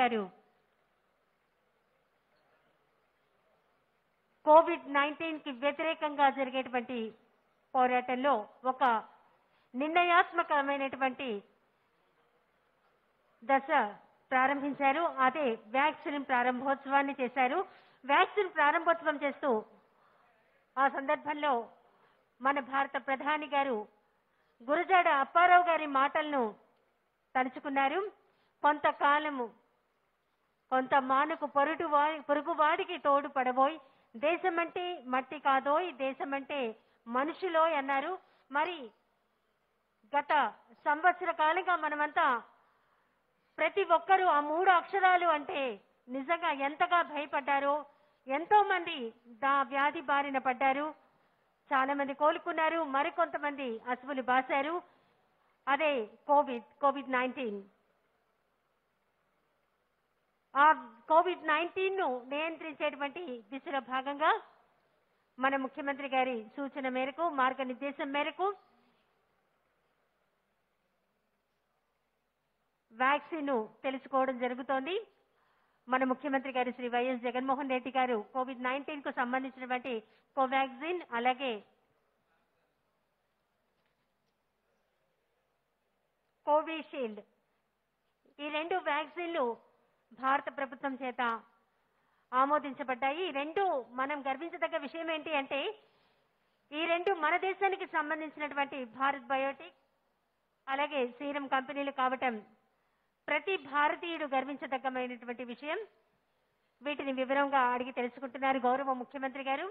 గారు కోవిడ్-19కి వ్యతిరేకంగా జరిగేటువంటి పోరాటంలో ఒక నిర్ణయాత్మకమైనటువంటి దశ ప్రారంభించారు. అదే వ్యాక్సిన్ ప్రారంభోత్సవాన్ని చేశారు. వ్యాక్సిన్ ప్రారంభోత్సవం చేస్తూ ఆ సందర్భంలో మన భారత ప్రధాని గారు గురజాడ అప్పారావు గారి మాటలను తలుచుకున్నారు. కొంతకాలము కొంత మానుకు పొరుగువాడికి తోడు పడబోయ్, దేశమంటే మట్టి కాదోయ్, దేశమంటే మనుషులోయ్ అన్నారు. మరి గత సంవత్సర కాలంగా మనమంతా ప్రతి ఒక్కరూ ఆ 3 అక్షరాలు అంటే నిజంగా ఎంతగా భయపడ్డారో, ఎంతో మంది వ్యాధి బారిన పడ్డారు. చాలా మంది కోలుకున్నారు, మరికొంతమంది అసువులు బాశారు. అదే కోవిడ్-19. ఆ కోవిడ్-19ను నియంత్రించేటువంటి దిశలో భాగంగా మన ముఖ్యమంత్రి గారి సూచన మేరకు, మార్గనిర్దేశం మేరకు వ్యాక్సిన్ తెలుసుకోవడం జరుగుతోంది. మన ముఖ్యమంత్రి గారు శ్రీ వైఎస్ జగన్మోహన్ రెడ్డి గారు కోవిడ్-19కు సంబంధించినటువంటి కోవాక్సిన్ అలాగే కోవిషీల్డ్ ఈ 2 వ్యాక్సిన్లు భారత ప్రభుత్వం చేత ఆమోదించబడ్డాయి. ఈ 2 మనం గర్వించదగ్గ విషయం ఏంటి అంటే ఈ 2 మన దేశానికి సంబంధించినటువంటి భారత్ బయోటెక్ అలాగే సీరం కంపెనీలు కావటం ప్రతి భారతీయుడు గర్వించదగ్గమైనటువంటి విషయం. వీటిని వివరంగా అడిగి తెలుసుకుంటున్నారు గౌరవ ముఖ్యమంత్రి గారు.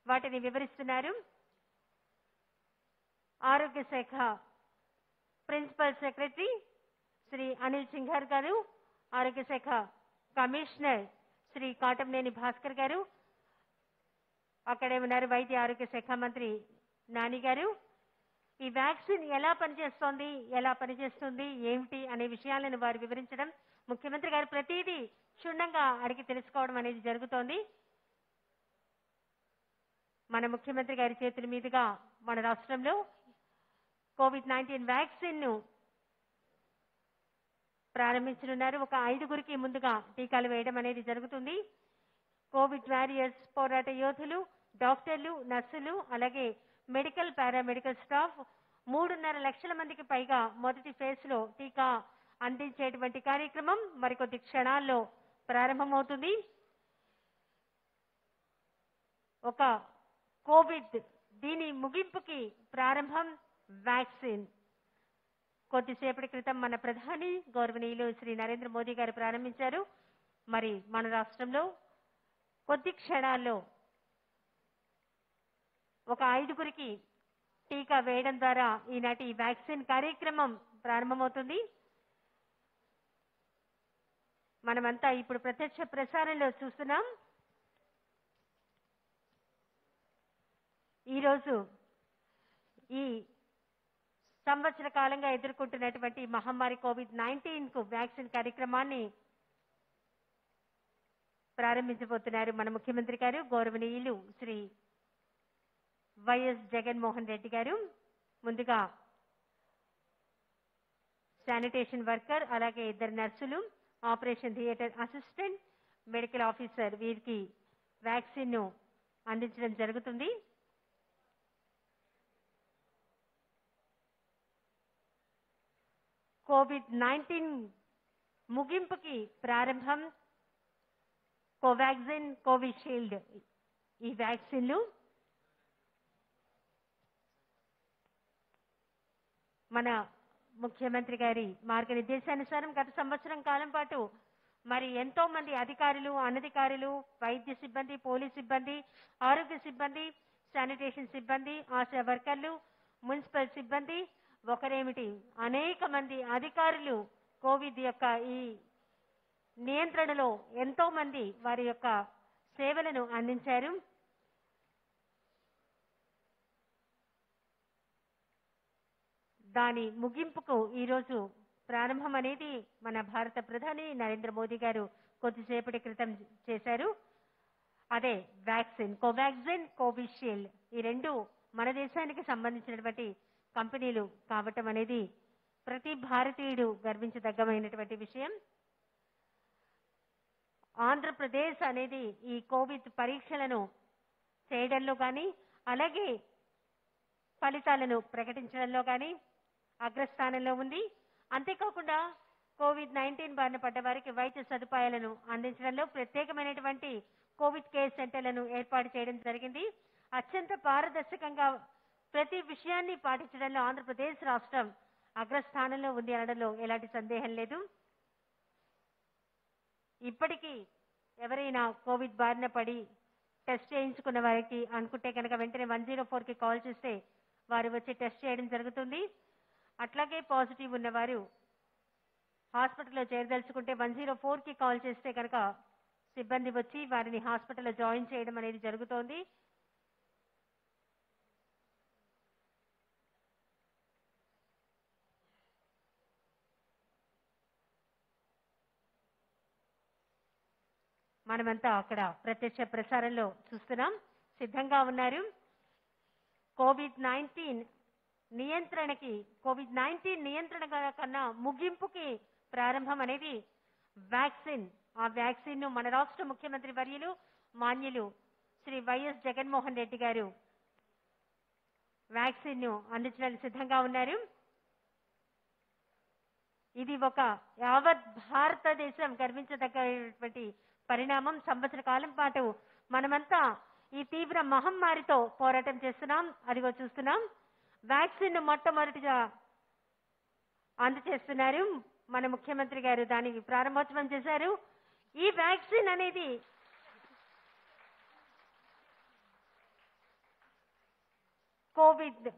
వాటిని వివరిస్తున్నారు. ఆరోగ్య శాఖ ప్రిన్సిపల్ సెక్రటరీ శ్రీ అనిల్ సింఘార్ గారు, ఆరోగ్య శాఖ కమిషనర్ శ్రీ కాటంనేని భాస్కర్ గారు, అక్కడే ఉన్నారు వైద్య ఆరోగ్య శాఖ మంత్రి నాని గారు. ఈ వ్యాక్సిన్ ఎలా పనిచేస్తోంది, ఎలా పనిచేస్తుంది, ఏమిటి అనే విషయాలను వారు వివరించడం, ముఖ్యమంత్రి గారు ప్రతిదీ క్షుణ్ణంగా అడిగి తెలుసుకోవడం అనేది జరుగుతోంది. మన ముఖ్యమంత్రి గారి చేతుల మీదుగా మన రాష్ట్రంలో కోవిడ్-19 వ్యాక్సిన్ ను ప్రారంభించనున్నారు. ఒక 5గురికి ముందుగా టీకాలు వేయడం అనేది జరుగుతుంది. కోవిడ్ వారియర్స్ పోరాట యోధులు, డాక్టర్లు, నర్సులు అలాగే మెడికల్ పారామెడికల్ స్టాఫ్ 3.5 లక్షల మందికి పైగా మొదటి ఫేజ్ లో టీకా అందించేటువంటి కార్యక్రమం మరికొద్ది క్షణాల్లో ప్రారంభమవుతుంది. ఒక కోవిడ్ దీని ముగింపుకి ప్రారంభం వ్యాక్సిన్. కొద్దిసేపటి క్రితం మన ప్రధాని గౌరవనీయులు శ్రీ నరేంద్ర మోదీ గారు ప్రారంభించారు. మరి మన రాష్ట్రంలో కొద్ది క్షణాల్లో ఒక 5గురికి టీకా వేయడం ద్వారా ఈనాటి వ్యాక్సిన్ కార్యక్రమం ప్రారంభమవుతుంది. మనమంతా ఇప్పుడు ప్రత్యక్ష ప్రసారంలో చూస్తున్నాం. ఈరోజు ఈ సంవత్సర కాలంగా ఎదుర్కొంటున్నటువంటి మహమ్మారి కోవిడ్-19కు వ్యాక్సిన్ కార్యక్రమాన్ని ప్రారంభించబోతున్నారు మన ముఖ్యమంత్రి గారు గౌరవనీయులు శ్రీ వైఎస్ జగన్మోహన్ రెడ్డి గారు. ముందుగా శానిటేషన్ వర్కర్ అలాగే 2 నర్సులు, operation theatre assistant, medical officer వీరికి వ్యాక్సిన్ ను అందించడం జరుగుతుంది. కోవిడ్-19 ముగింపుకి ప్రారంభం కోవాక్సిన్, కోవిషీల్డ్ ఈ వ్యాక్సిన్లు మన ముఖ్యమంత్రి గారి మార్గనిర్దేశానుసారం గత సంవత్సరం కాలం పాటు మరి ఎంతో మంది అధికారులు, అనధికారులు, వైద్య సిబ్బంది, పోలీస్ సిబ్బంది, ఆరోగ్య సిబ్బంది, శానిటేషన్ సిబ్బంది, ఆశా వర్కర్లు, మున్సిపల్ సిబ్బంది, ఒకరేమిటి అనేక మంది అధికారులు కోవిడ్ యొక్క ఈ నియంత్రణలో ఎంతో మంది వారి యొక్క సేవలను అందించారు. దాని ముగింపుకు ఈరోజు ప్రారంభం అనేది మన భారత ప్రధాని నరేంద్ర మోదీ గారు కొద్దిసేపటి క్రితం చేశారు. అదే వ్యాక్సిన్, కోవాక్సిన్, కోవిషీల్డ్ ఈ 2 మన దేశానికి సంబంధించినటువంటి కంపెనీలు కావటం అనేది ప్రతి భారతీయుడు గర్వించదగ్గమైనటువంటి విషయం. ఆంధ్రప్రదేశ్ అనేది ఈ కోవిడ్ పరీక్షలను చేయడంలో కానీ అలాగే ఫలితాలను ప్రకటించడంలో కానీ అగ్రస్థానంలో ఉంది. అంతేకాకుండా COVID-19 బారిన పడ్డ వారికి వైద్య సదుపాయాలను అందించడంలో ప్రత్యేకమైనటువంటి కోవిడ్ కేర్ సెంటర్లను ఏర్పాటు చేయడం జరిగింది. అత్యంత పారదర్శకంగా ప్రతి విషయాన్ని పాటించడంలో ఆంధ్రప్రదేశ్ రాష్ట్రం అగ్రస్థానంలో ఉంది అనడంలో ఎలాంటి సందేహం లేదు. ఇప్పటికీ ఎవరైనా కోవిడ్ బారిన పడి టెస్ట్ చేయించుకున్న వారికి అనుకుంటే కనుక వెంటనే 104కి కాల్ చేస్తే వారు వచ్చి టెస్ట్ చేయడం జరుగుతుంది. అట్లాగే పాజిటివ్ ఉన్నవారు హాస్పిటల్లో చేరదలుచుకుంటే 104కి కాల్ చేస్తే కనుక సిబ్బంది వచ్చి వారిని హాస్పిటల్లో జాయిన్ చేయడం అనేది జరుగుతోంది. మనమంతా అక్కడ ప్రత్యక్ష ప్రసారంలో చూస్తున్నాం, సిద్ధంగా ఉన్నారు. కోవిడ్-19 నియంత్రణ కన్నా ముగింపుకి ప్రారంభం అనేది వ్యాక్సిన్. ఆ వ్యాక్సిన్ ను మన రాష్ట్ర ముఖ్యమంత్రి వర్యులు మాన్యులు శ్రీ వైఎస్ జగన్మోహన్ రెడ్డి గారు వ్యాక్సిన్ ను అందించడానికి సిద్ధంగా ఉన్నారు. ఇది ఒక యావత్ భారతదేశం గర్వించదగ్గటువంటి పరిణామం. సంవత్సర కాలం పాటు మనమంతా ఈ తీవ్ర మహమ్మారితో పోరాటం చేస్తున్నాం. అదిగో చూస్తున్నాం, వ్యాక్సిన్ ను మొట్టమొదటిగా అందజేస్తున్నారు. మన ముఖ్యమంత్రి గారు దానికి ప్రారంభోత్సవం చేశారు. ఈ వ్యాక్సిన్ అనేది కోవిడ్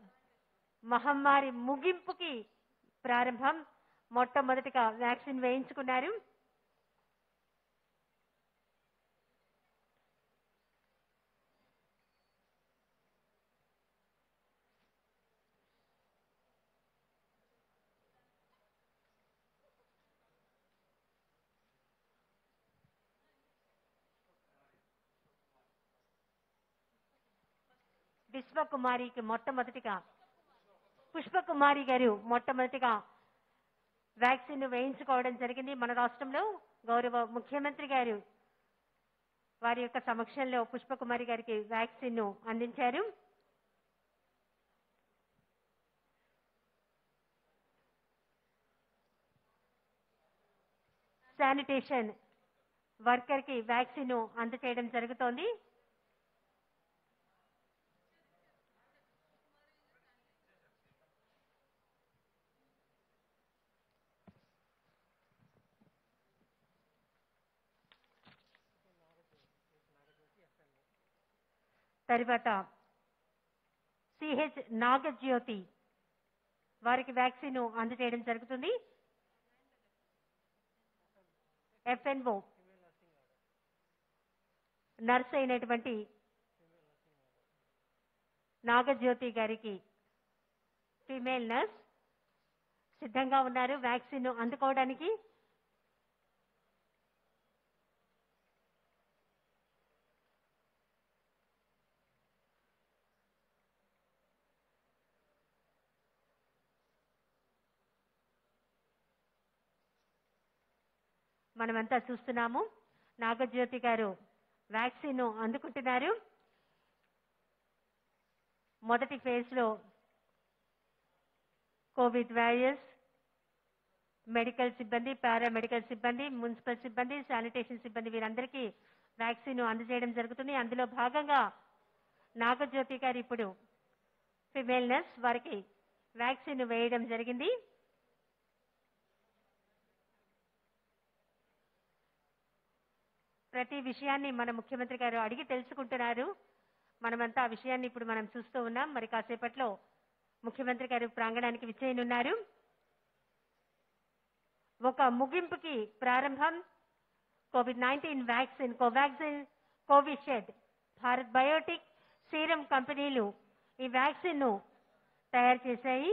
మహమ్మారి ముగింపుకి ప్రారంభం. మొట్టమొదటిగా వ్యాక్సిన్ వేయించుకున్నారు. పుష్పకుమారి గారు మొట్టమొదటిగా వ్యాక్సిన్ వేయించుకోవడం జరిగింది. మన రాష్ట్రంలో గౌరవ ముఖ్యమంత్రి గారు వారి యొక్క సమక్షంలో పుష్పకుమారి గారికి వ్యాక్సిన్ ను అందించారు. శానిటేషన్ వర్కర్ కి వ్యాక్సిన్ ను అందజేయడం జరుగుతోంది. తర్వాత సిహెచ్ నాగజ్యోతి వారికి వ్యాక్సిన్ ను అందజేయడం జరుగుతుంది. FNO నర్స్ అయినటువంటి నాగజ్యోతి గారికి ఫీమేల్ నర్స్ సిద్ధంగా ఉన్నారు వ్యాక్సిన్ ను అందుకోవడానికి. మనమంతా చూస్తున్నాము, నాగజ్యోతి గారు వ్యాక్సిన్ ను అందుకుంటున్నారు. మొదటి ఫేజ్ లో కోవిడ్ వారియర్స్, మెడికల్ సిబ్బంది, పారామెడికల్ సిబ్బంది, మున్సిపల్ సిబ్బంది, శానిటేషన్ సిబ్బంది వీరందరికీ వ్యాక్సిన్ ను అందజేయడం జరుగుతుంది. అందులో భాగంగా నాగజ్యోతి గారు ఇప్పుడు ఫిమేల్ నర్స్ వారికి వ్యాక్సిన్ వేయడం జరిగింది. ప్రతి విషయాన్ని మన ముఖ్యమంత్రి గారు అడిగి తెలుసుకుంటున్నారు. మనమంతా ఆ విషయాన్ని ఇప్పుడు మనం చూస్తూ ఉన్నాం. మరి కాసేపట్లో ముఖ్యమంత్రి గారు ప్రాంగణానికి విచ్చేయనున్నారు. ఒక ముగింపుకి ప్రారంభం. COVID-19 vaccine Covaxin, Covishield, Bharat Biotech, serum కంపెనీలు ఈ వ్యాక్సిన్ ను తయారు చేశాయి.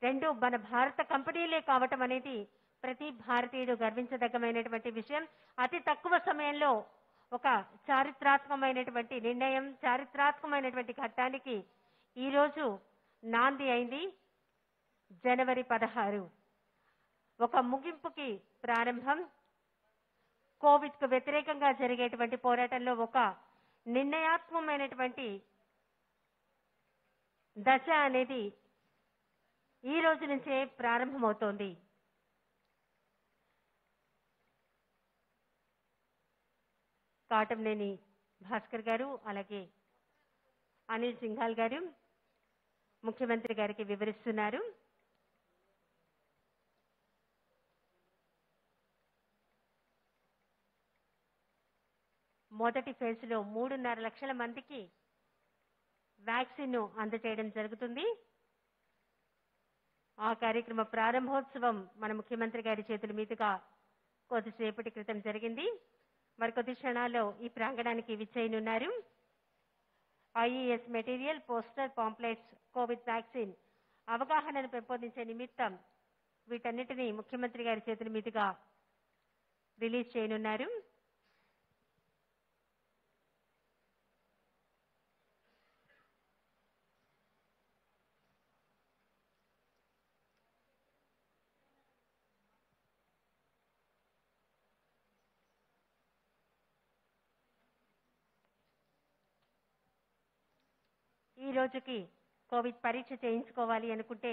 రెండు మన భారత కంపెనీలే కావటం అనేది ప్రతి భారతీయుడు గర్వించదగ్గమైనటువంటి విషయం. అతి తక్కువ సమయంలో ఒక చారిత్రాత్మకమైనటువంటి నిర్ణయం, చారిత్రాత్మకమైనటువంటి ఘట్టానికి ఈరోజు నాంది అయింది. జనవరి 16 ఒక ముగింపుకి ప్రారంభం. కోవిడ్కు వ్యతిరేకంగా జరిగేటువంటి పోరాటంలో ఒక నిర్ణయాత్మకమైనటువంటి దశ అనేది ఈ రోజు నుంచే ప్రారంభమవుతోంది. కాటంనేని భాస్కర్ గారు అలాగే అనిల్ సింఘాల్ గారు ముఖ్యమంత్రి గారికి వివరిస్తున్నారు. మొదటి ఫేజ్లో 3.5 లక్షల మందికి వ్యాక్సిన్ ను అందజేయడం జరుగుతుంది. ఆ కార్యక్రమ ప్రారంభోత్సవం మన ముఖ్యమంత్రి గారి చేతుల మీదుగా కొద్దిసేపటి క్రితం జరిగింది. మరికొద్ది క్షణాల్లో ఈ ప్రాంగణానికి విచ్చేయనున్నారు. IES material, poster, pamphlets, Covid vaccine అవగాహనను పెంపొందించే నిమిత్తం వీటన్నిటినీ ముఖ్యమంత్రి గారి చేతుల మీదుగా రిలీజ్ చేయనున్నారు. ఈ రోజుకి కోవిడ్ పరీక్ష చేయించుకోవాలి అనుకుంటే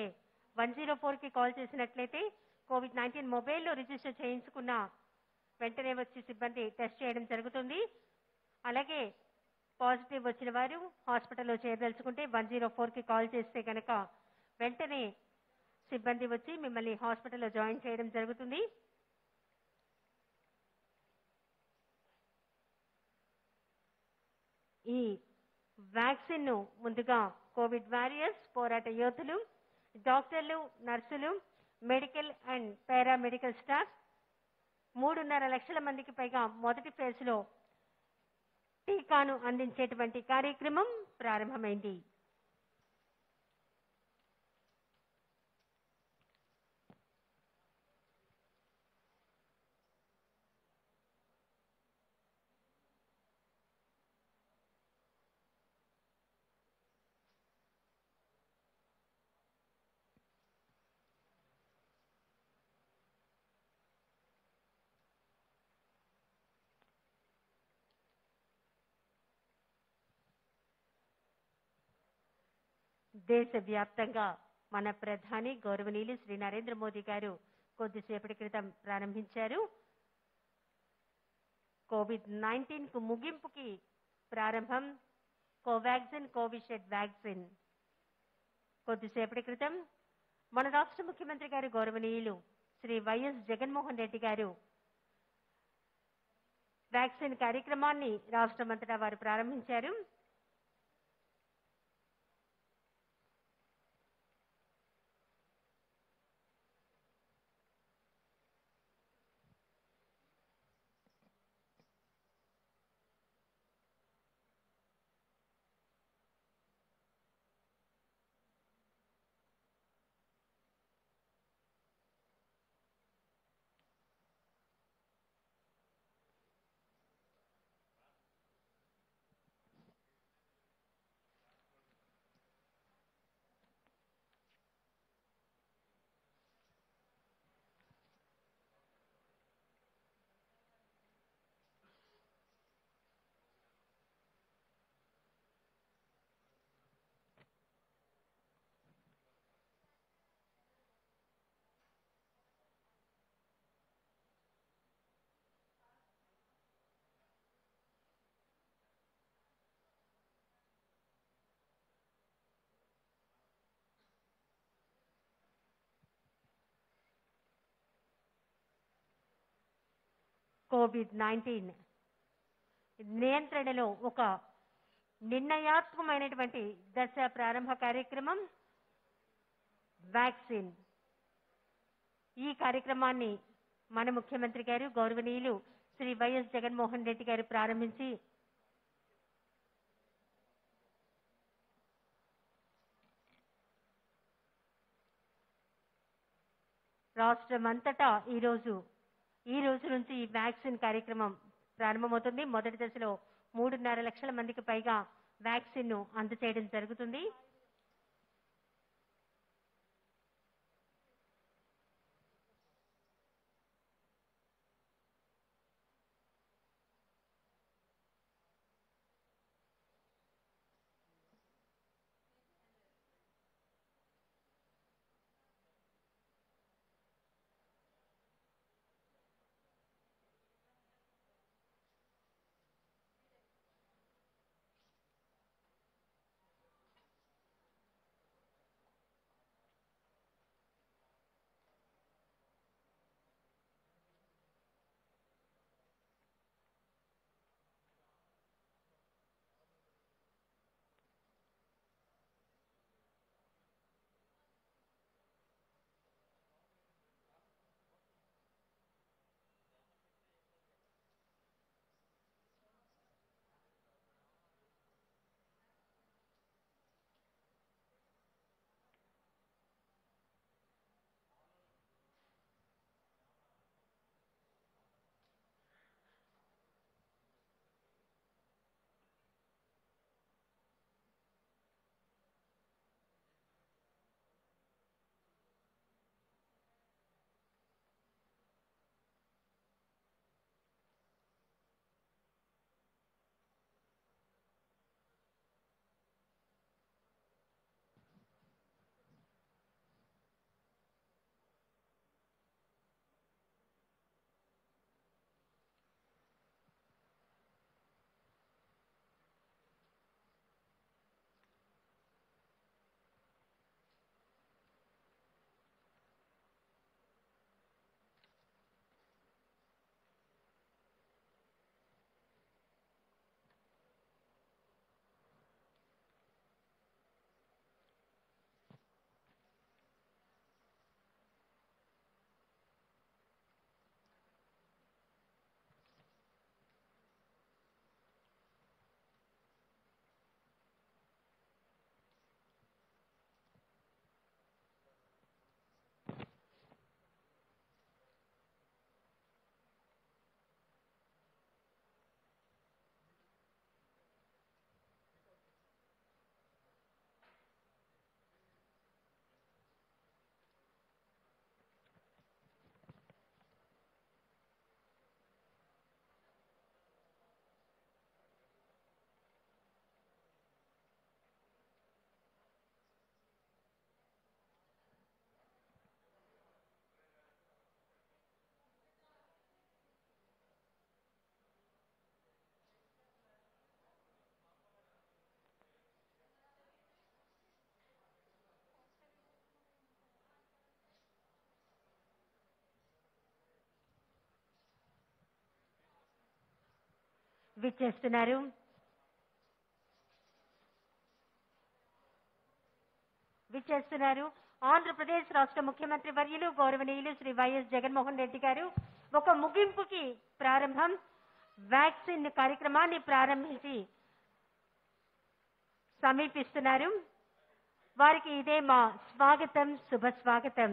104కి కాల్ చేసినట్లయితే కోవిడ్-19 మొబైల్లో రిజిస్టర్ చేయించుకున్న వెంటనే వచ్చి సిబ్బంది టెస్ట్ చేయడం జరుగుతుంది. అలాగే పాజిటివ్ వచ్చిన వారు హాస్పిటల్లో చేరదలుచుకుంటే 104కి కాల్ చేస్తే కనుక వెంటనే సిబ్బంది వచ్చి మిమ్మల్ని హాస్పిటల్లో జాయిన్ చేయడం జరుగుతుంది. ఈ వ్యాక్సిన్ ను ముందుగా కోవిడ్ వారియర్స్, పోరాట యోధులు, డాక్టర్లు, నర్సులు, మెడికల్ అండ్ పారామెడికల్ స్టాఫ్ 3.5 లక్షల మందికి పైగా మొదటి ఫేజ్ లో టీకాను అందించేటువంటి కార్యక్రమం ప్రారంభమైంది. దేశవ్యాప్తంగా మన ప్రధాని గౌరవనీయులు శ్రీ నరేంద్ర మోదీ గారు కొద్దిసేపటి క్రితం ప్రారంభించారు. కోవిడ్-19 కు ముగింపుకి ప్రారంభం కోవాక్సిన్, కోవిషీల్డ్ వ్యాక్సిన్. కొద్దిసేపటి క్రితం మన రాష్ట్ర ముఖ్యమంత్రి గారు గౌరవనీయులు శ్రీ వైఎస్ జగన్మోహన్ రెడ్డి గారు వ్యాక్సిన్ కార్యక్రమాన్ని రాష్ట్రమంతటా వారు ప్రారంభించారు. కోవిడ్-19 నియంత్రణలో ఒక నిర్ణయాత్మకమైనటువంటి దశ ప్రారంభ కార్యక్రమం వ్యాక్సిన్. ఈ కార్యక్రమాన్ని మన ముఖ్యమంత్రి గారు గౌరవనీయులు శ్రీ వైఎస్ జగన్మోహన్ రెడ్డి గారు ప్రారంభించి రాష్ట్రమంతటా ఈ రోజు నుంచి ఈ వ్యాక్సిన్ కార్యక్రమం ప్రారంభమవుతుంది. మొదటి దశలో 3.5 లక్షల మందికి పైగా వ్యాక్సిన్ ను అందజేయడం జరుగుతుంది. విచ్చేస్తున్నారు. ఆంధ్రప్రదేశ్ రాష్ట్ర ముఖ్యమంత్రి వర్యులు గౌరవనీయులు శ్రీ వైఎస్ జగన్మోహన్ రెడ్డి గారు ఒక ముగింపుకి ప్రారంభం వ్యాక్సిన్ కార్యక్రమాన్ని ప్రారంభించి సమీపిస్తున్నారు. వారికి ఇదే మా స్వాగతం, శుభ స్వాగతం.